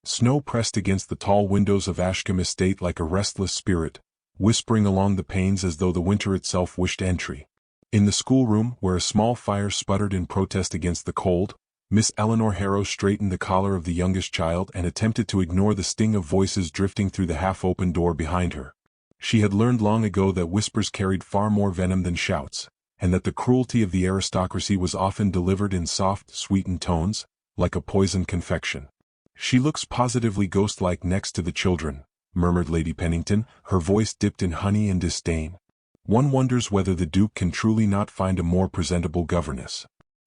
Snow pressed against the tall windows of Ashcombe Estate like a restless spirit, whispering along the panes as though the winter itself wished entry. In the schoolroom, where a small fire sputtered in protest against the cold, Miss Eleanor Harrow straightened the collar of the youngest child and attempted to ignore the sting of voices drifting through the half-open door behind her. She had learned long ago that whispers carried far more venom than shouts, and that the cruelty of the aristocracy was often delivered in soft, sweetened tones, like a poisoned confection. "She looks positively ghost-like next to the children," murmured Lady Pennington, her voice dipped in honey and disdain. "One wonders whether the Duke can truly not find a more presentable governess."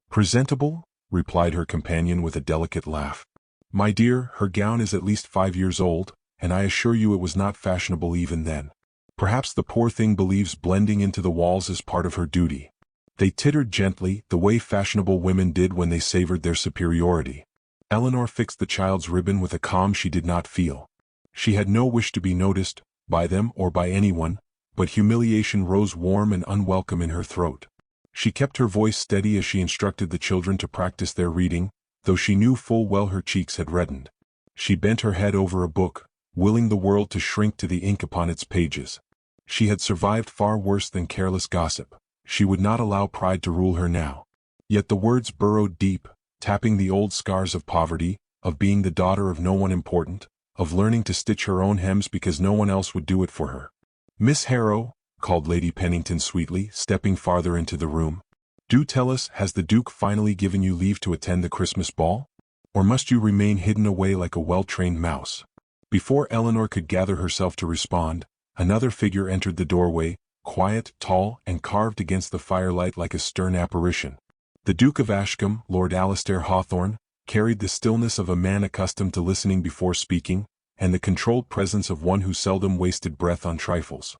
"Presentable?" replied her companion with a delicate laugh. "My dear, her gown is at least 5 years old, and I assure you it was not fashionable even then. Perhaps the poor thing believes blending into the walls is part of her duty." They tittered gently, the way fashionable women did when they savored their superiority. Eleanor fixed the child's ribbon with a calm she did not feel. She had no wish to be noticed, by them or by anyone, but humiliation rose warm and unwelcome in her throat. She kept her voice steady as she instructed the children to practice their reading, though she knew full well her cheeks had reddened. She bent her head over a book, willing the world to shrink to the ink upon its pages. She had survived far worse than careless gossip. She would not allow pride to rule her now. Yet the words burrowed deep, tapping the old scars of poverty, of being the daughter of no one important, of learning to stitch her own hems because no one else would do it for her. "Miss Harrow," called Lady Pennington sweetly, stepping farther into the room, "do tell us, has the Duke finally given you leave to attend the Christmas ball? Or must you remain hidden away like a well-trained mouse?" Before Eleanor could gather herself to respond, another figure entered the doorway, quiet, tall, and carved against the firelight like a stern apparition. The Duke of Ashcombe, Lord Alastair Hawthorne, carried the stillness of a man accustomed to listening before speaking, and the controlled presence of one who seldom wasted breath on trifles.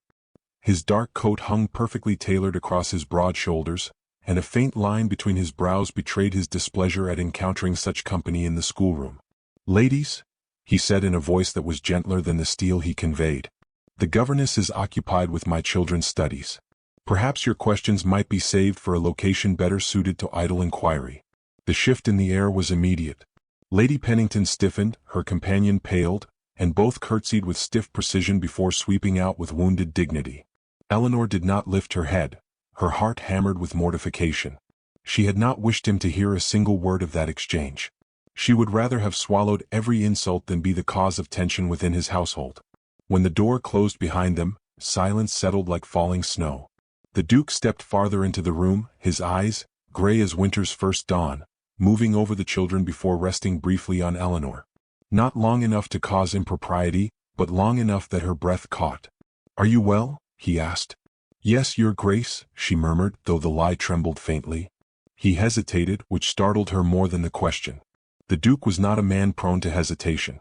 His dark coat hung perfectly tailored across his broad shoulders, and a faint line between his brows betrayed his displeasure at encountering such company in the schoolroom. "Ladies," he said in a voice that was gentler than the steel he conveyed, "the governess is occupied with my children's studies. Perhaps your questions might be saved for a location better suited to idle inquiry." The shift in the air was immediate. Lady Pennington stiffened, her companion paled, and both curtsied with stiff precision before sweeping out with wounded dignity. Eleanor did not lift her head, her heart hammered with mortification. She had not wished him to hear a single word of that exchange. She would rather have swallowed every insult than be the cause of tension within his household. When the door closed behind them, silence settled like falling snow. The Duke stepped farther into the room, his eyes, gray as winter's first dawn, moving over the children before resting briefly on Eleanor. Not long enough to cause impropriety, but long enough that her breath caught. "Are you well?" he asked. "Yes, your grace," she murmured, though the lie trembled faintly. He hesitated, which startled her more than the question. The Duke was not a man prone to hesitation.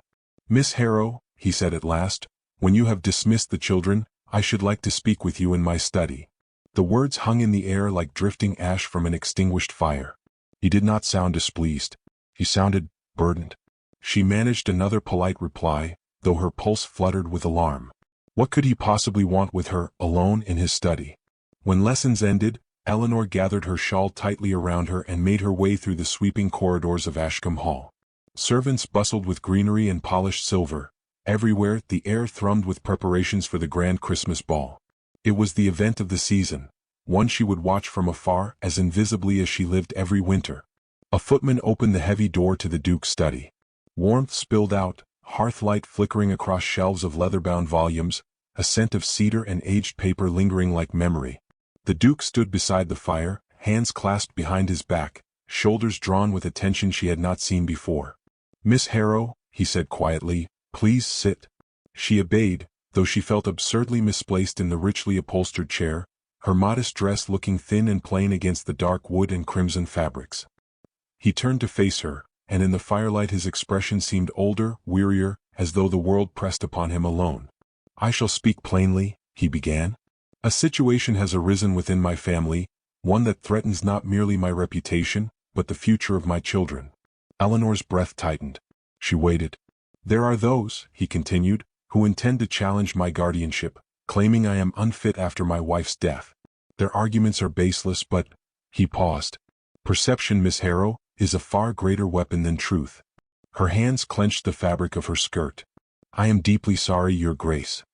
"Miss Harrow," he said at last, "when you have dismissed the children, I should like to speak with you in my study." The words hung in the air like drifting ash from an extinguished fire. He did not sound displeased. He sounded burdened. She managed another polite reply, though her pulse fluttered with alarm. What could he possibly want with her, alone in his study? When lessons ended, Eleanor gathered her shawl tightly around her and made her way through the sweeping corridors of Ashcombe Hall. Servants bustled with greenery and polished silver. Everywhere, the air thrummed with preparations for the grand Christmas ball. It was the event of the season, one she would watch from afar as invisibly as she lived every winter. A footman opened the heavy door to the Duke's study. Warmth spilled out, hearthlight flickering across shelves of leather-bound volumes, a scent of cedar and aged paper lingering like memory. The Duke stood beside the fire, hands clasped behind his back, shoulders drawn with a tension she had not seen before. "Miss Harrow," he said quietly, "please sit." She obeyed, though she felt absurdly misplaced in the richly upholstered chair, her modest dress looking thin and plain against the dark wood and crimson fabrics. He turned to face her, and in the firelight his expression seemed older, wearier, as though the world pressed upon him alone. "I shall speak plainly," he began. "A situation has arisen within my family, one that threatens not merely my reputation, but the future of my children." Eleanor's breath tightened. She waited. "There are those," he continued, "who intend to challenge my guardianship, claiming I am unfit after my wife's death. Their arguments are baseless, but—" He paused. "Perception, Miss Harrow, is a far greater weapon than truth. Her hands clenched the fabric of her skirt. "I am deeply sorry, Your Grace.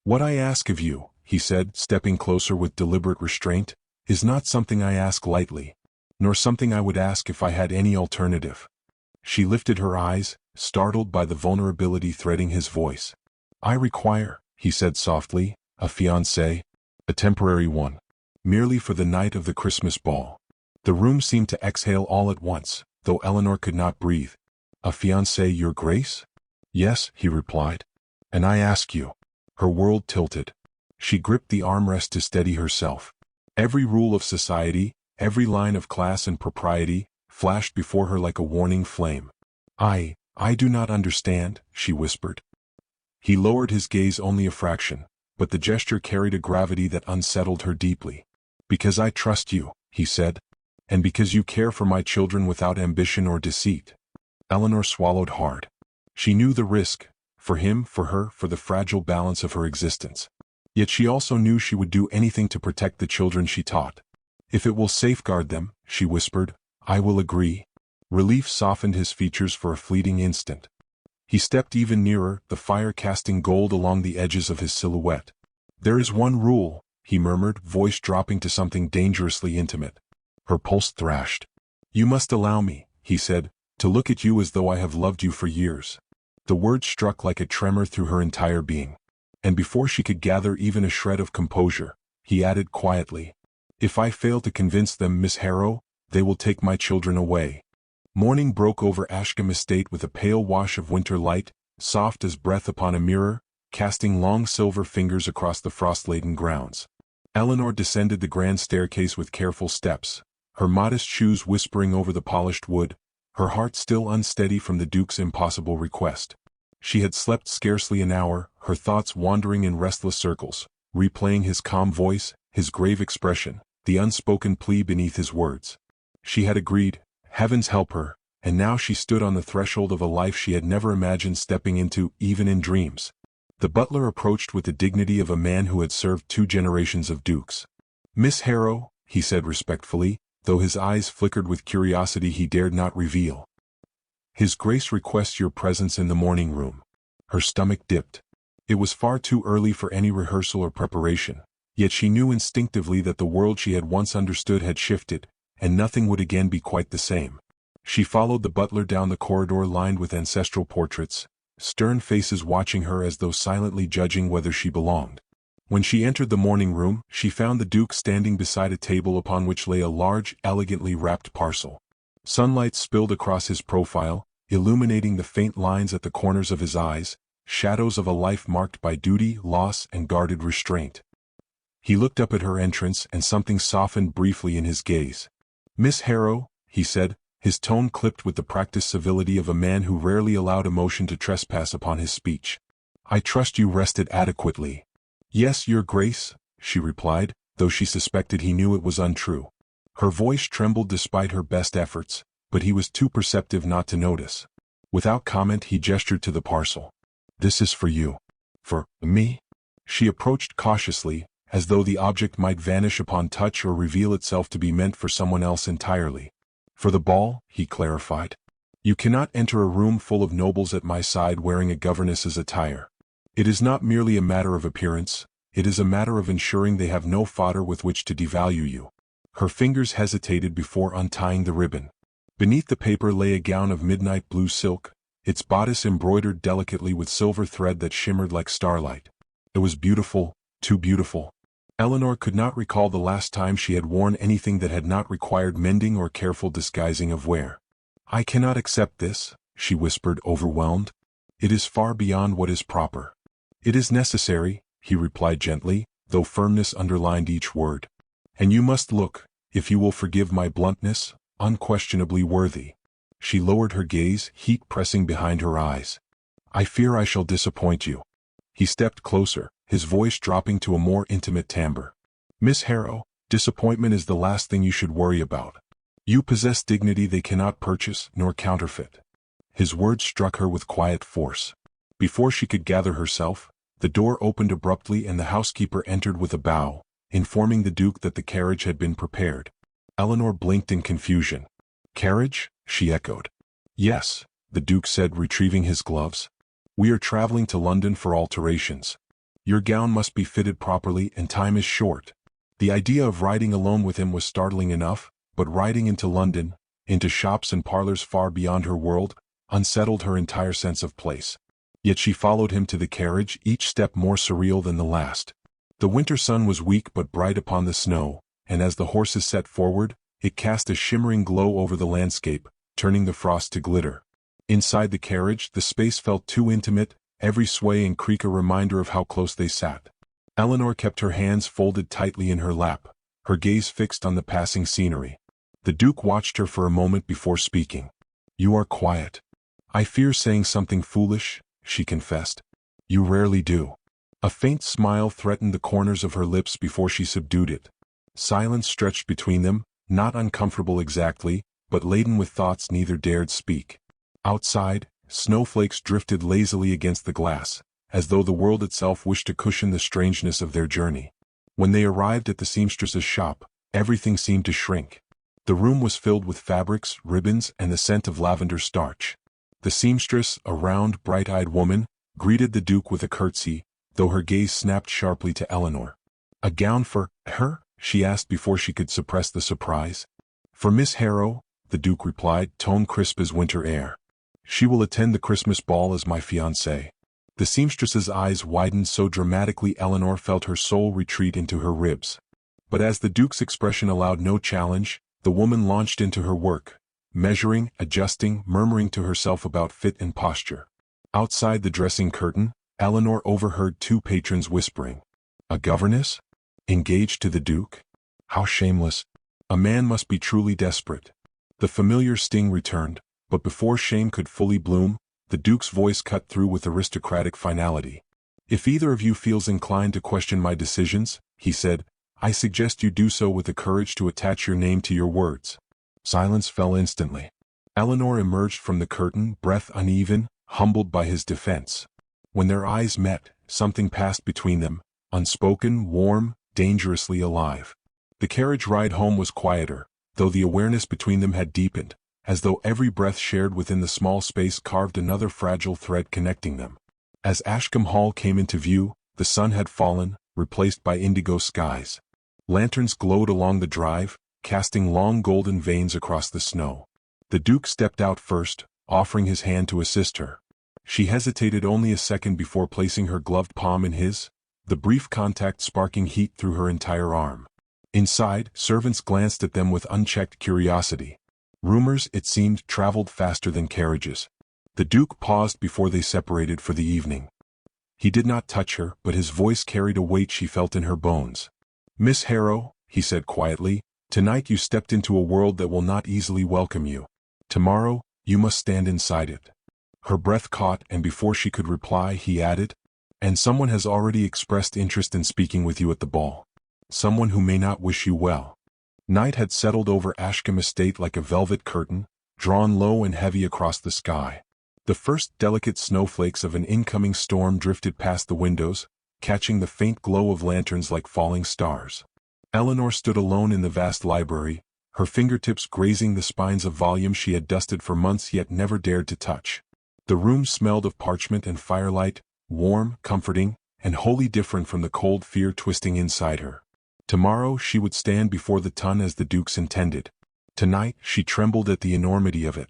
What I ask of you," he said, stepping closer with deliberate restraint, "is not something I ask lightly, nor something I would ask if I had any alternative." She lifted her eyes, startled by the vulnerability threading his voice. "I require," he said softly, "a fiancée, a temporary one, merely for the night of the Christmas ball." The room seemed to exhale all at once, though Eleanor could not breathe. "A fiancée, Your Grace?" "Yes," he replied. "And I ask you." Her world tilted. She gripped the armrest to steady herself. Every rule of society, every line of class and propriety, flashed before her like a warning flame. I do not understand," she whispered. He lowered his gaze only a fraction, but the gesture carried a gravity that unsettled her deeply. "Because I trust you," he said. "And because you care for my children without ambition or deceit." Eleanor swallowed hard. She knew the risk, for him, for her, for the fragile balance of her existence. Yet she also knew she would do anything to protect the children she taught. "If it will safeguard them," she whispered, "I will agree." Relief softened his features for a fleeting instant. He stepped even nearer, the fire casting gold along the edges of his silhouette. "There is one rule," he murmured, voice dropping to something dangerously intimate. Her pulse thrashed. "You must allow me," he said, "to look at you as though I have loved you for years." The word struck like a tremor through her entire being. And before she could gather even a shred of composure, he added quietly, "If I fail to convince them, Miss Harrow, they will take my children away." Morning broke over Ashcombe Estate with a pale wash of winter light, soft as breath upon a mirror, casting long silver fingers across the frost-laden grounds. Eleanor descended the grand staircase with careful steps, her modest shoes whispering over the polished wood, her heart still unsteady from the Duke's impossible request. She had slept scarcely an hour, her thoughts wandering in restless circles, replaying his calm voice, his grave expression, the unspoken plea beneath his words. She had agreed, heavens help her, and now she stood on the threshold of a life she had never imagined stepping into, even in dreams. The butler approached with the dignity of a man who had served 2 generations of dukes. "Miss Harrow," he said respectfully, though his eyes flickered with curiosity he dared not reveal. "His Grace requests your presence in the morning room." Her stomach dipped. It was far too early for any rehearsal or preparation, yet she knew instinctively that the world she had once understood had shifted, and nothing would again be quite the same. She followed the butler down the corridor lined with ancestral portraits, stern faces watching her as though silently judging whether she belonged. When she entered the morning room, she found the Duke standing beside a table upon which lay a large, elegantly wrapped parcel. Sunlight spilled across his profile, illuminating the faint lines at the corners of his eyes, shadows of a life marked by duty, loss, and guarded restraint. He looked up at her entrance and something softened briefly in his gaze. "Miss Harrow," he said, his tone clipped with the practiced civility of a man who rarely allowed emotion to trespass upon his speech. "I trust you rested adequately." "Yes, Your Grace," she replied, though she suspected he knew it was untrue. Her voice trembled despite her best efforts, but he was too perceptive not to notice. Without comment he gestured to the parcel. "This is for you." "For me?" She approached cautiously, as though the object might vanish upon touch or reveal itself to be meant for someone else entirely. "For the ball," he clarified. "You cannot enter a room full of nobles at my side wearing a governess's attire. It is not merely a matter of appearance, it is a matter of ensuring they have no fodder with which to devalue you." Her fingers hesitated before untying the ribbon. Beneath the paper lay a gown of midnight blue silk, its bodice embroidered delicately with silver thread that shimmered like starlight. It was beautiful, too beautiful. Eleanor could not recall the last time she had worn anything that had not required mending or careful disguising of wear. "I cannot accept this," she whispered, overwhelmed. "It is far beyond what is proper." "It is necessary," he replied gently, though firmness underlined each word. "And you must look, if you will forgive my bluntness, unquestionably worthy." She lowered her gaze, heat pressing behind her eyes. "I fear I shall disappoint you." He stepped closer, his voice dropping to a more intimate timbre. "Miss Harrow, disappointment is the last thing you should worry about. You possess dignity they cannot purchase nor counterfeit." His words struck her with quiet force. Before she could gather herself, the door opened abruptly and the housekeeper entered with a bow, informing the Duke that the carriage had been prepared. Eleanor blinked in confusion. "Carriage?" she echoed. "Yes," the Duke said, retrieving his gloves. "We are traveling to London for alterations. Your gown must be fitted properly and time is short." The idea of riding alone with him was startling enough, but riding into London, into shops and parlors far beyond her world, unsettled her entire sense of place. Yet she followed him to the carriage, each step more surreal than the last. The winter sun was weak but bright upon the snow, and as the horses set forward, it cast a shimmering glow over the landscape, turning the frost to glitter. Inside the carriage, the space felt too intimate, every sway and creak a reminder of how close they sat. Eleanor kept her hands folded tightly in her lap, her gaze fixed on the passing scenery. The Duke watched her for a moment before speaking. "You are quiet. I fear saying something foolish," she confessed. "You rarely do." A faint smile threatened the corners of her lips before she subdued it. Silence stretched between them, not uncomfortable exactly, but laden with thoughts neither dared speak. Outside, snowflakes drifted lazily against the glass, as though the world itself wished to cushion the strangeness of their journey. When they arrived at the seamstress's shop, everything seemed to shrink. The room was filled with fabrics, ribbons, and the scent of lavender starch. The seamstress, a round, bright-eyed woman, greeted the Duke with a curtsy, though her gaze snapped sharply to Eleanor. "A gown for her?" she asked before she could suppress the surprise. "For Miss Harrow," the Duke replied, tone crisp as winter air. "She will attend the Christmas ball as my fiancée." The seamstress's eyes widened so dramatically Eleanor felt her soul retreat into her ribs. But as the Duke's expression allowed no challenge, the woman launched into her work, measuring, adjusting, murmuring to herself about fit and posture. Outside the dressing curtain, Eleanor overheard two patrons whispering. "A governess? Engaged to the Duke? How shameless! A man must be truly desperate." The familiar sting returned, but before shame could fully bloom, the Duke's voice cut through with aristocratic finality. "If either of you feels inclined to question my decisions," he said, "I suggest you do so with the courage to attach your name to your words." Silence fell instantly. Eleanor emerged from the curtain, breath uneven, humbled by his defense. When their eyes met, something passed between them, unspoken, warm, dangerously alive. The carriage ride home was quieter, though the awareness between them had deepened, as though every breath shared within the small space carved another fragile thread connecting them. As Ashcombe Hall came into view, the sun had fallen, replaced by indigo skies. Lanterns glowed along the drive, casting long golden veins across the snow. The Duke stepped out first, offering his hand to assist her. She hesitated only a second before placing her gloved palm in his, the brief contact sparking heat through her entire arm. Inside, servants glanced at them with unchecked curiosity. Rumors, it seemed, traveled faster than carriages. The Duke paused before they separated for the evening. He did not touch her, but his voice carried a weight she felt in her bones. "Miss Harrow," he said quietly, "tonight you stepped into a world that will not easily welcome you. Tomorrow, you must stand inside it." Her breath caught, and before she could reply, he added, "And someone has already expressed interest in speaking with you at the ball. Someone who may not wish you well." Night had settled over Ashcombe Estate like a velvet curtain, drawn low and heavy across the sky. The first delicate snowflakes of an incoming storm drifted past the windows, catching the faint glow of lanterns like falling stars. Eleanor stood alone in the vast library, her fingertips grazing the spines of volumes she had dusted for months yet never dared to touch. The room smelled of parchment and firelight, warm, comforting, and wholly different from the cold fear twisting inside her. Tomorrow she would stand before the Tun as the Duke's intended. Tonight she trembled at the enormity of it.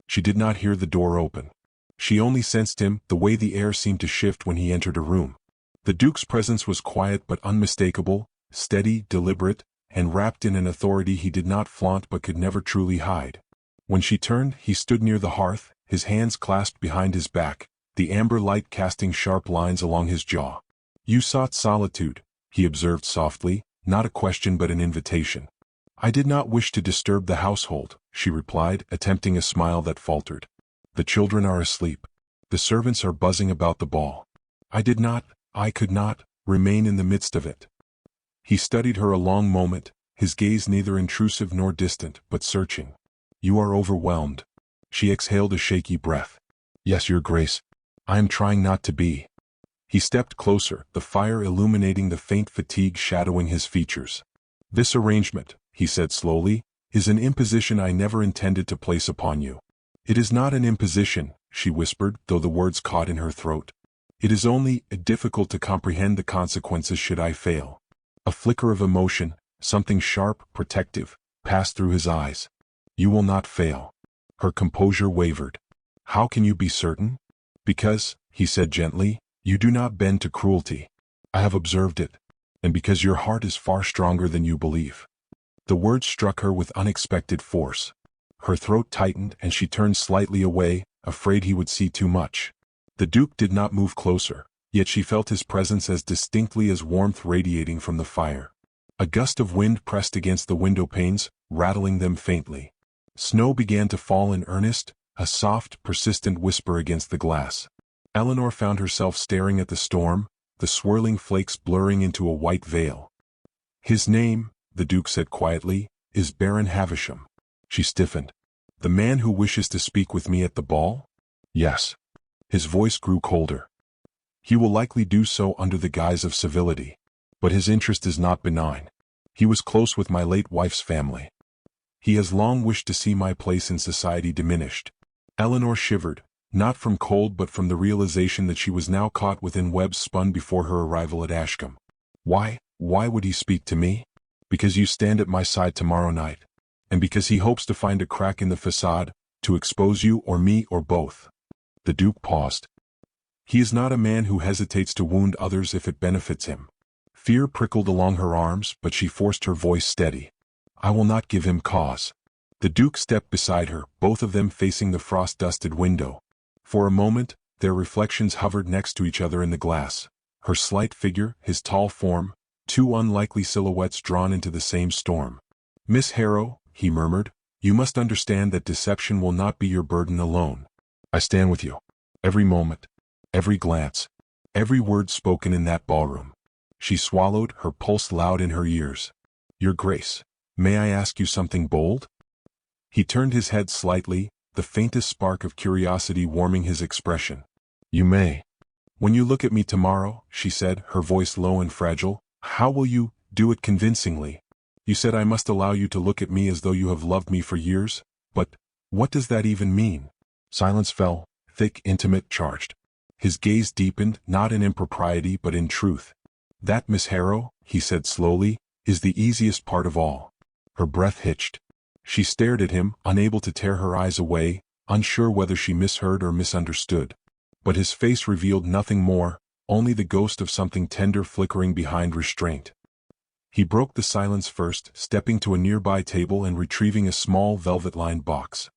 She did not hear the door open. She only sensed him, the way the air seemed to shift when he entered a room. The Duke's presence was quiet but unmistakable, steady, deliberate, and wrapped in an authority he did not flaunt but could never truly hide. When she turned, he stood near the hearth, his hands clasped behind his back, the amber light casting sharp lines along his jaw. "You sought solitude," he observed softly, not a question but an invitation. "I did not wish to disturb the household," she replied, attempting a smile that faltered. "The children are asleep. The servants are buzzing about the ball. I could not, remain in the midst of it." He studied her a long moment, his gaze neither intrusive nor distant, but searching. "You are overwhelmed." She exhaled a shaky breath. "Yes, Your Grace. I am trying not to be." He stepped closer, the fire illuminating the faint fatigue shadowing his features. "This arrangement," he said slowly, "is an imposition I never intended to place upon you. "It is not an imposition," she whispered, though the words caught in her throat. "It is only difficult to comprehend the consequences should I fail." A flicker of emotion, something sharp, protective, passed through his eyes. "You will not fail." Her composure wavered. "How can you be certain?" "Because," he said gently, "you do not bend to cruelty. I have observed it. And because your heart is far stronger than you believe." The words struck her with unexpected force. Her throat tightened and she turned slightly away, afraid he would see too much. The Duke did not move closer, yet she felt his presence as distinctly as warmth radiating from the fire. A gust of wind pressed against the window panes, rattling them faintly. Snow began to fall in earnest, a soft, persistent whisper against the glass. Eleanor found herself staring at the storm, the swirling flakes blurring into a white veil. "His name," the Duke said quietly, "is Baron Havisham." She stiffened. "The man who wishes to speak with me at the ball?" "Yes." His voice grew colder. "He will likely do so under the guise of civility. But his interest is not benign. He was close with my late wife's family. He has long wished to see my place in society diminished." Eleanor shivered, not from cold but from the realization that she was now caught within webs spun before her arrival at Ashcombe. Why would he speak to me?" "Because you stand at my side tomorrow night. And because he hopes to find a crack in the facade, to expose you or me or both." The Duke paused. "He is not a man who hesitates to wound others if it benefits him." Fear prickled along her arms, but she forced her voice steady. "I will not give him cause." The Duke stepped beside her, both of them facing the frost-dusted window. For a moment, their reflections hovered next to each other in the glass. Her slight figure, his tall form, two unlikely silhouettes drawn into the same storm. "Miss Harrow," he murmured, "you must understand that deception will not be your burden alone. I stand with you. Every moment, every glance, every word spoken in that ballroom." She swallowed, her pulse loud in her ears. "Your Grace, may I ask you something bold?" He turned his head slightly, the faintest spark of curiosity warming his expression. "You may." "When you look at me tomorrow," she said, her voice low and fragile, "how will you do it convincingly? You said I must allow you to look at me as though you have loved me for years, but what does that even mean?" Silence fell, thick, intimate, charged. His gaze deepened, not in impropriety but in truth. "That, Miss Harrow," he said slowly, "is the easiest part of all." Her breath hitched. She stared at him, unable to tear her eyes away, unsure whether she misheard or misunderstood. But his face revealed nothing more, only the ghost of something tender flickering behind restraint. He broke the silence first, stepping to a nearby table and retrieving a small velvet-lined box.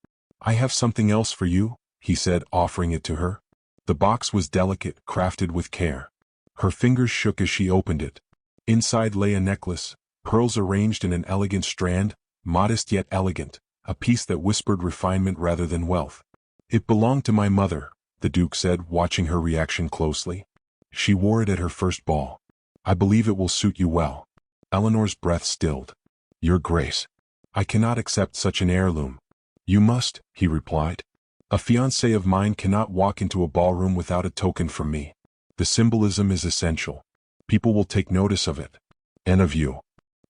"I have something else for you," he said, offering it to her. The box was delicate, crafted with care. Her fingers shook as she opened it. Inside lay a necklace, pearls arranged in an elegant strand, modest yet elegant, a piece that whispered refinement rather than wealth. "It belonged to my mother," the Duke said, watching her reaction closely. "She wore it at her first ball. I believe it will suit you well." Eleanor's breath stilled. "Your Grace, I cannot accept such an heirloom." "You must," he replied. "A fiancée of mine cannot walk into a ballroom without a token from me. The symbolism is essential. People will take notice of it. And of you."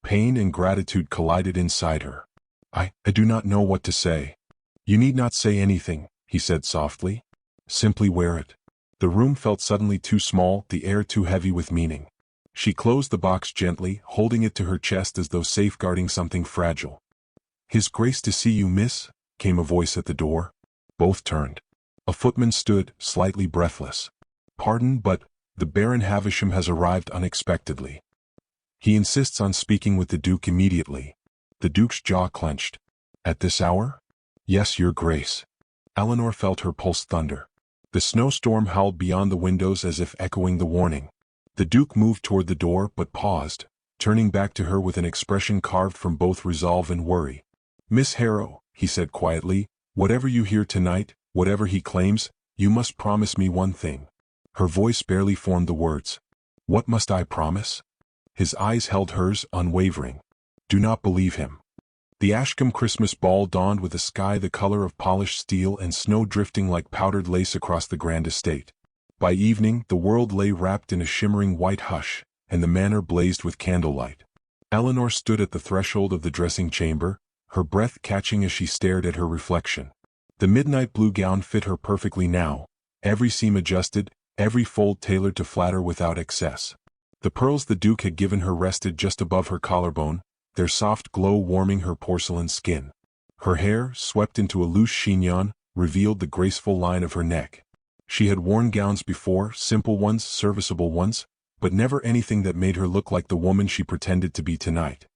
Pain and gratitude collided inside her. I do not know what to say." "You need not say anything," he said softly. "Simply wear it." The room felt suddenly too small, the air too heavy with meaning. She closed the box gently, holding it to her chest as though safeguarding something fragile. "His Grace to see you, miss," came a voice at the door. Both turned. A footman stood, slightly breathless. "Pardon, but the Baron Havisham has arrived unexpectedly. He insists on speaking with the Duke immediately." The Duke's jaw clenched. "At this hour?" "Yes, Your Grace." Eleanor felt her pulse thunder. The snowstorm howled beyond the windows as if echoing the warning. The Duke moved toward the door but paused, turning back to her with an expression carved from both resolve and worry. "Miss Harrow," he said quietly, "whatever you hear tonight, whatever he claims, you must promise me one thing." Her voice barely formed the words. "What must I promise?" His eyes held hers, unwavering. "Do not believe him." The Ashcombe Christmas ball dawned with a sky the color of polished steel and snow drifting like powdered lace across the grand estate. By evening, the world lay wrapped in a shimmering white hush, and the manor blazed with candlelight. Eleanor stood at the threshold of the dressing chamber, her breath catching as she stared at her reflection. The midnight blue gown fit her perfectly now, every seam adjusted, every fold tailored to flatter without excess. The pearls the Duke had given her rested just above her collarbone, their soft glow warming her porcelain skin. Her hair, swept into a loose chignon, revealed the graceful line of her neck. She had worn gowns before, simple ones, serviceable ones, but never anything that made her look like the woman she pretended to be tonight.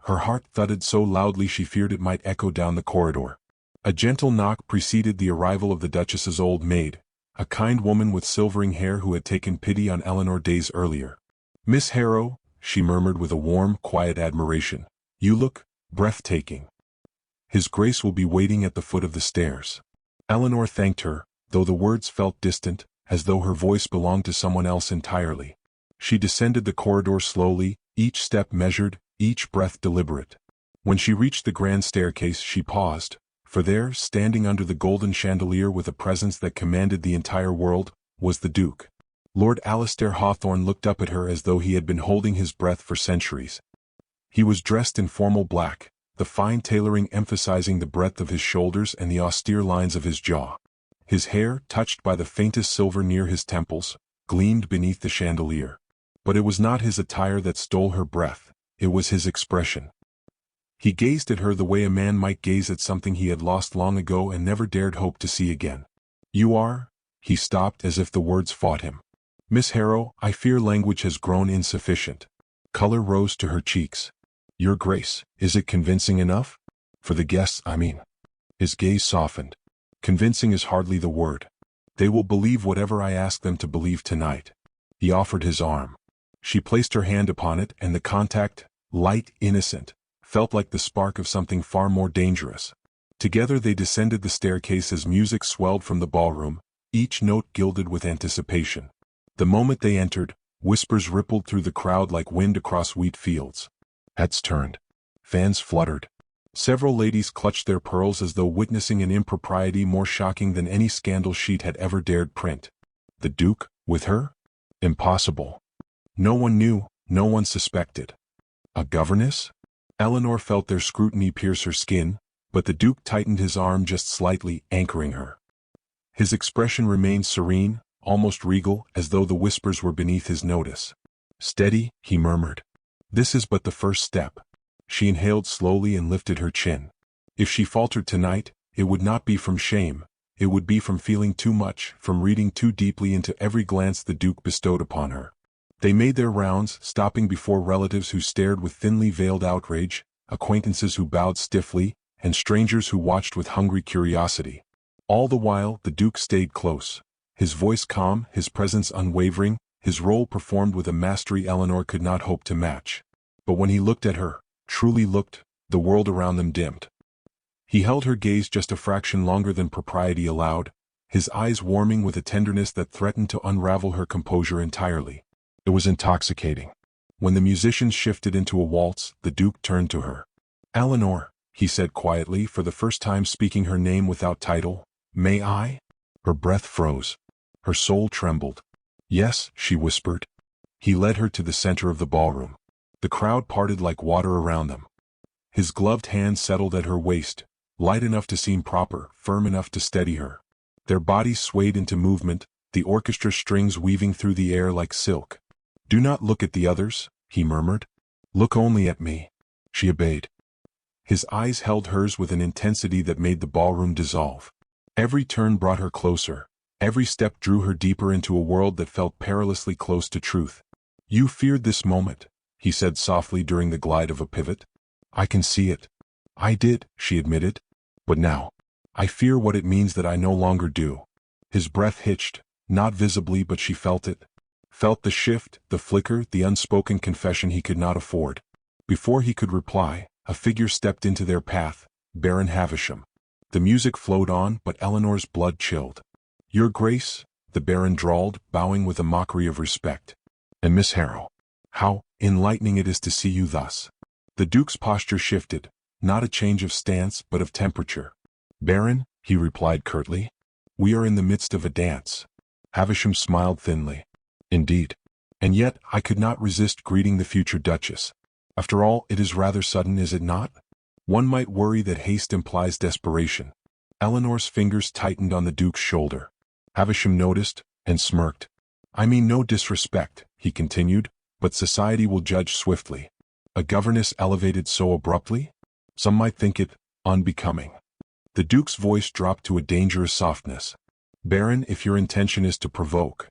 Her heart thudded so loudly she feared it might echo down the corridor. A gentle knock preceded the arrival of the Duchess's old maid, a kind woman with silvering hair who had taken pity on Eleanor days earlier. "Miss Harrow," she murmured with a warm, quiet admiration, "you look breathtaking. His Grace will be waiting at the foot of the stairs." Eleanor thanked her, though the words felt distant, as though her voice belonged to someone else entirely. She descended the corridor slowly, each step measured, each breath deliberate. When she reached the grand staircase she paused, for there, standing under the golden chandelier with a presence that commanded the entire world, was the Duke. Lord Alistair Hawthorne looked up at her as though he had been holding his breath for centuries. He was dressed in formal black, the fine tailoring emphasizing the breadth of his shoulders and the austere lines of his jaw. His hair, touched by the faintest silver near his temples, gleamed beneath the chandelier. But it was not his attire that stole her breath, it was his expression. He gazed at her the way a man might gaze at something he had lost long ago and never dared hope to see again. "You are—" He stopped as if the words fought him. "Miss Harrow, I fear language has grown insufficient." Color rose to her cheeks. "Your Grace, is it convincing enough? For the guests, I mean." His gaze softened. "Convincing is hardly the word. They will believe whatever I ask them to believe tonight." He offered his arm. She placed her hand upon it, and the contact, light, innocent, felt like the spark of something far more dangerous. Together they descended the staircase as music swelled from the ballroom, each note gilded with anticipation. The moment they entered, whispers rippled through the crowd like wind across wheat fields. Heads turned. Fans fluttered. Several ladies clutched their pearls as though witnessing an impropriety more shocking than any scandal sheet had ever dared print. The Duke, with her? Impossible. No one knew, no one suspected. A governess? Eleanor felt their scrutiny pierce her skin, but the Duke tightened his arm just slightly, anchoring her. His expression remained serene, almost regal, as though the whispers were beneath his notice. "Steady," he murmured. "This is but the first step." She inhaled slowly and lifted her chin. If she faltered tonight, it would not be from shame, it would be from feeling too much, from reading too deeply into every glance the Duke bestowed upon her. They made their rounds, stopping before relatives who stared with thinly veiled outrage, acquaintances who bowed stiffly, and strangers who watched with hungry curiosity. All the while, the Duke stayed close, his voice calm, his presence unwavering, his role performed with a mastery Eleanor could not hope to match. But when he looked at her, truly looked, the world around them dimmed. He held her gaze just a fraction longer than propriety allowed, his eyes warming with a tenderness that threatened to unravel her composure entirely. It was intoxicating. When the musicians shifted into a waltz, the Duke turned to her. "Eleanor," he said quietly, for the first time speaking her name without title, "may I?" Her breath froze. Her soul trembled. "Yes," she whispered. He led her to the center of the ballroom. The crowd parted like water around them. His gloved hand settled at her waist, light enough to seem proper, firm enough to steady her. Their bodies swayed into movement, the orchestra strings weaving through the air like silk. "Do not look at the others," he murmured. "Look only at me." She obeyed. His eyes held hers with an intensity that made the ballroom dissolve. Every turn brought her closer. Every step drew her deeper into a world that felt perilously close to truth. "You feared this moment," he said softly during the glide of a pivot. "I can see it." "I did," she admitted. "But now, I fear what it means that I no longer do." His breath hitched, not visibly but she felt it. Felt the shift, the flicker, the unspoken confession he could not afford. Before he could reply, a figure stepped into their path, Baron Havisham. The music flowed on, but Eleanor's blood chilled. "Your Grace," the Baron drawled, bowing with a mockery of respect. "And Miss Harrow, how enlightening it is to see you thus." The Duke's posture shifted, not a change of stance but of temperature. "Baron," he replied curtly, "we are in the midst of a dance." Havisham smiled thinly. "Indeed. And yet I could not resist greeting the future Duchess. After all, it is rather sudden, is it not? One might worry that haste implies desperation." Eleanor's fingers tightened on the Duke's shoulder. Havisham noticed, and smirked. "I mean no disrespect," he continued, "but society will judge swiftly. A governess elevated so abruptly? Some might think it unbecoming." The Duke's voice dropped to a dangerous softness. "Baron, if your intention is to provoke—"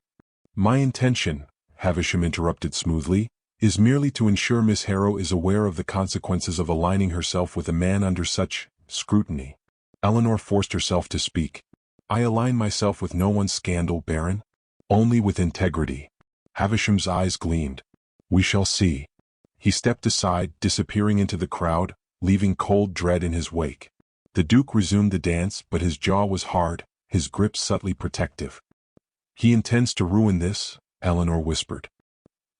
"My intention," Havisham interrupted smoothly, "is merely to ensure Miss Harrow is aware of the consequences of aligning herself with a man under such scrutiny." Eleanor forced herself to speak. "I align myself with no one's scandal, Baron. Only with integrity." Havisham's eyes gleamed. "We shall see." He stepped aside, disappearing into the crowd, leaving cold dread in his wake. The Duke resumed the dance, but his jaw was hard, his grip subtly protective. "He intends to ruin this," Eleanor whispered.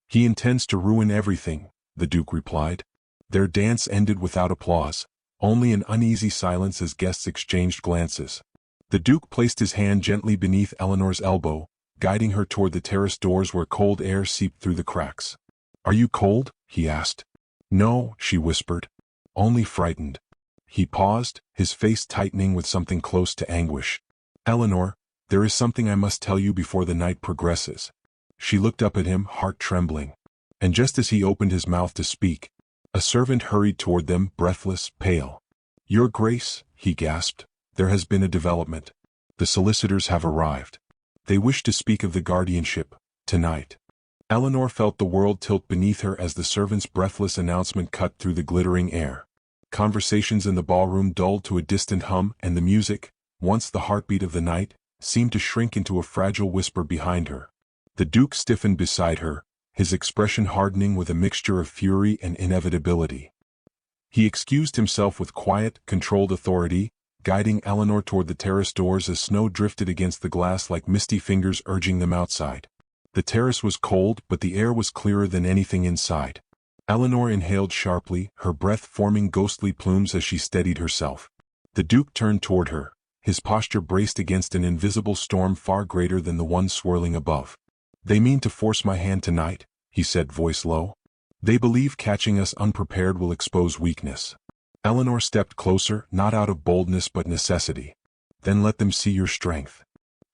"He intends to ruin everything," the Duke replied. Their dance ended without applause, only an uneasy silence as guests exchanged glances. The Duke placed his hand gently beneath Eleanor's elbow, guiding her toward the terrace doors where cold air seeped through the cracks. "Are you cold?" he asked. "No," she whispered. "Only frightened." He paused, his face tightening with something close to anguish. "Eleanor, there is something I must tell you before the night progresses." She looked up at him, heart trembling. And just as he opened his mouth to speak, a servant hurried toward them, breathless, pale. "Your Grace," he gasped, "there has been a development. The solicitors have arrived. They wish to speak of the guardianship, tonight." Eleanor felt the world tilt beneath her as the servant's breathless announcement cut through the glittering air. Conversations in the ballroom dulled to a distant hum, and the music, once the heartbeat of the night, seemed to shrink into a fragile whisper behind her. The Duke stiffened beside her, his expression hardening with a mixture of fury and inevitability. He excused himself with quiet, controlled authority, guiding Eleanor toward the terrace doors as snow drifted against the glass like misty fingers urging them outside. The terrace was cold, but the air was clearer than anything inside. Eleanor inhaled sharply, her breath forming ghostly plumes as she steadied herself. The Duke turned toward her, his posture braced against an invisible storm far greater than the one swirling above. "They mean to force my hand tonight," he said, voice low. "They believe catching us unprepared will expose weakness." Eleanor stepped closer, not out of boldness but necessity. "Then let them see your strength."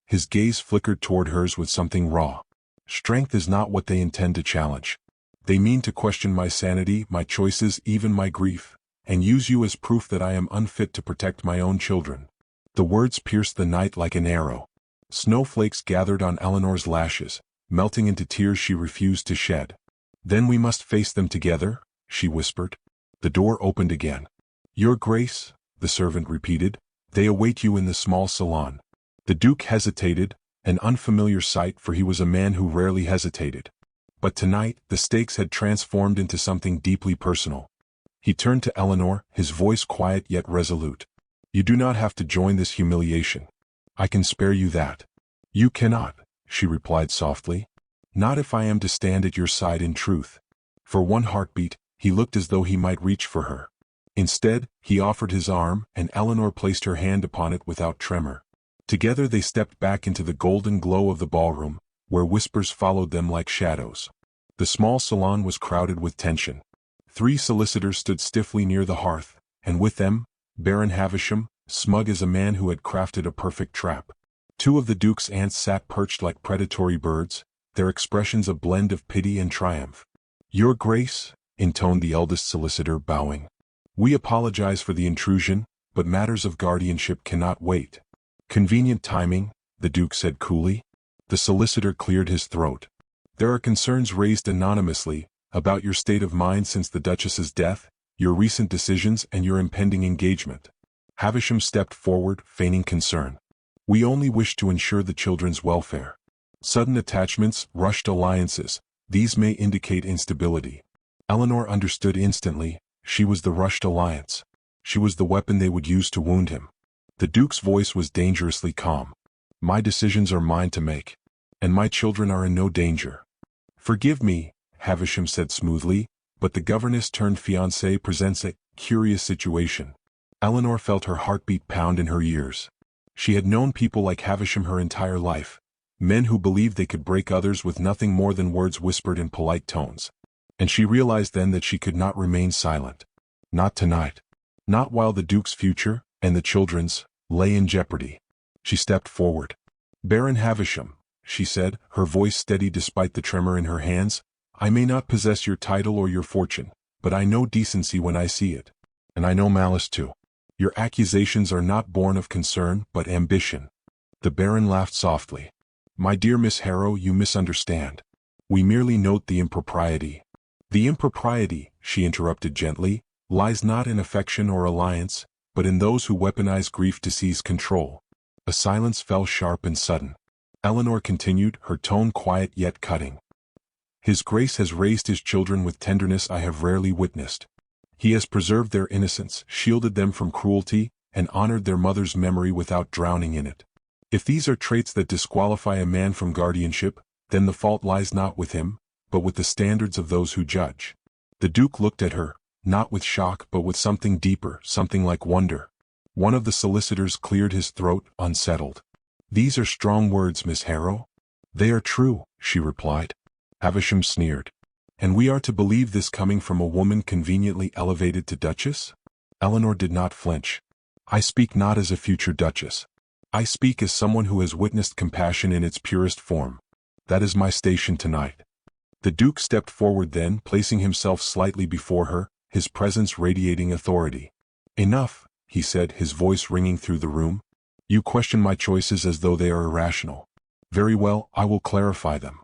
His gaze flickered toward hers with something raw. "Strength is not what they intend to challenge. They mean to question my sanity, my choices, even my grief, and use you as proof that I am unfit to protect my own children." The words pierced the night like an arrow. Snowflakes gathered on Eleanor's lashes, melting into tears she refused to shed. "Then we must face them together," she whispered. The door opened again. "Your Grace," the servant repeated, "they await you in the small salon." The Duke hesitated, an unfamiliar sight for he was a man who rarely hesitated. But tonight, the stakes had transformed into something deeply personal. He turned to Eleanor, his voice quiet yet resolute. "You do not have to join this humiliation. I can spare you that." "You cannot," she replied softly. "Not if I am to stand at your side in truth." For one heartbeat, he looked as though he might reach for her. Instead, he offered his arm, and Eleanor placed her hand upon it without tremor. Together they stepped back into the golden glow of the ballroom, where whispers followed them like shadows. The small salon was crowded with tension. 3 solicitors stood stiffly near the hearth, and with them, Baron Havisham, smug as a man who had crafted a perfect trap. 2 of the Duke's aunts sat perched like predatory birds, their expressions a blend of pity and triumph. "Your Grace," intoned the eldest solicitor, bowing. "We apologize for the intrusion, but matters of guardianship cannot wait." "Convenient timing," the Duke said coolly. The solicitor cleared his throat. "There are concerns raised anonymously, about your state of mind since the Duchess's death, your recent decisions and your impending engagement." Havisham stepped forward, feigning concern. "We only wish to ensure the children's welfare. Sudden attachments, rushed alliances, these may indicate instability." Eleanor understood instantly, she was the rushed alliance. She was the weapon they would use to wound him. The Duke's voice was dangerously calm. "My decisions are mine to make. And my children are in no danger." "Forgive me," Havisham said smoothly, "but the governess turned fiancée presents a curious situation." Eleanor felt her heartbeat pound in her ears. She had known people like Havisham her entire life, men who believed they could break others with nothing more than words whispered in polite tones. And she realized then that she could not remain silent. Not tonight. Not while the Duke's future, and the children's, lay in jeopardy. She stepped forward. "Baron Havisham," she said, her voice steady despite the tremor in her hands, "I may not possess your title or your fortune, but I know decency when I see it. And I know malice too. Your accusations are not born of concern but ambition." The Baron laughed softly. "My dear Miss Harrow, you misunderstand. We merely note the impropriety." "The impropriety," she interrupted gently, "lies not in affection or alliance, but in those who weaponize grief to seize control." A silence fell sharp and sudden. Eleanor continued, her tone quiet yet cutting. "His Grace has raised his children with tenderness I have rarely witnessed. He has preserved their innocence, shielded them from cruelty, and honored their mother's memory without drowning in it. If these are traits that disqualify a man from guardianship, then the fault lies not with him, but with the standards of those who judge." The Duke looked at her, not with shock but with something deeper, something like wonder. One of the solicitors cleared his throat, unsettled. "These are strong words, Miss Harrow." "They are true," she replied. Havisham sneered. "And we are to believe this coming from a woman conveniently elevated to Duchess?" Eleanor did not flinch. "I speak not as a future Duchess. I speak as someone who has witnessed compassion in its purest form. That is my station tonight." The Duke stepped forward then, placing himself slightly before her, his presence radiating authority. "Enough," he said, his voice ringing through the room. "You question my choices as though they are irrational. Very well, I will clarify them."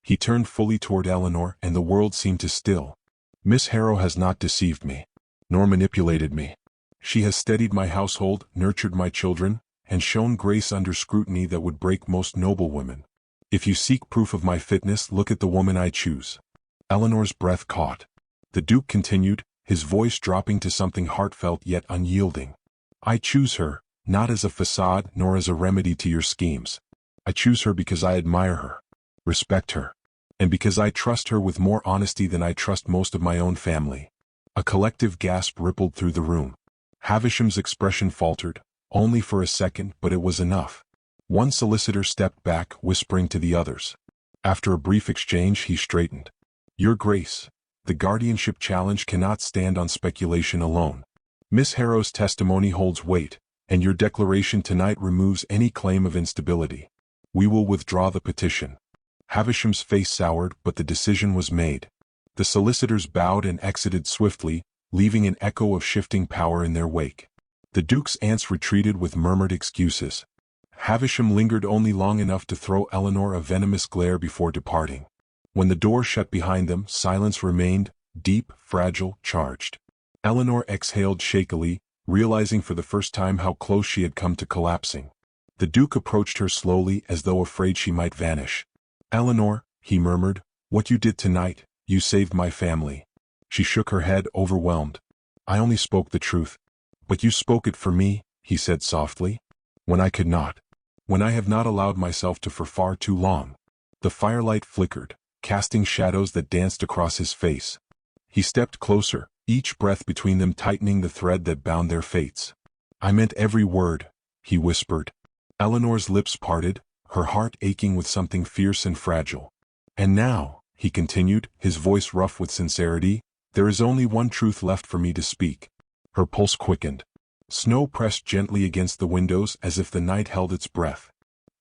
He turned fully toward Eleanor, and the world seemed to still. "Miss Harrow has not deceived me, nor manipulated me. She has steadied my household, nurtured my children, and shown grace under scrutiny that would break most noble women. If you seek proof of my fitness, look at the woman I choose." Eleanor's breath caught. The Duke continued, his voice dropping to something heartfelt yet unyielding. "I choose her, not as a facade nor as a remedy to your schemes. I choose her because I admire her, respect her, and because I trust her with more honesty than I trust most of my own family." A collective gasp rippled through the room. Havisham's expression faltered, only for a second, but it was enough. One solicitor stepped back, whispering to the others. After a brief exchange, he straightened. "Your Grace, the guardianship challenge cannot stand on speculation alone. Miss Harrow's testimony holds weight, and your declaration tonight removes any claim of instability. We will withdraw the petition." Havisham's face soured, but the decision was made. The solicitors bowed and exited swiftly, leaving an echo of shifting power in their wake. The Duke's aunts retreated with murmured excuses. Havisham lingered only long enough to throw Eleanor a venomous glare before departing. When the door shut behind them, silence remained, deep, fragile, charged. Eleanor exhaled shakily, realizing for the first time how close she had come to collapsing. The Duke approached her slowly as though afraid she might vanish. "Eleanor," he murmured, "what you did tonight, you saved my family." She shook her head, overwhelmed. "I only spoke the truth." "But you spoke it for me," he said softly. "When I could not. When I have not allowed myself to for far too long." The firelight flickered, casting shadows that danced across his face. He stepped closer, each breath between them tightening the thread that bound their fates. "I meant every word," he whispered. Eleanor's lips parted, her heart aching with something fierce and fragile. "And now," he continued, his voice rough with sincerity, "there is only one truth left for me to speak." Her pulse quickened. Snow pressed gently against the windows as if the night held its breath.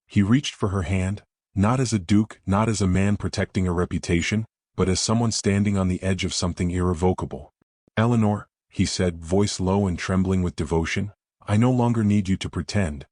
He reached for her hand, not as a duke, not as a man protecting a reputation, but as someone standing on the edge of something irrevocable. "Eleanor," he said, voice low and trembling with devotion, "I no longer need you to pretend.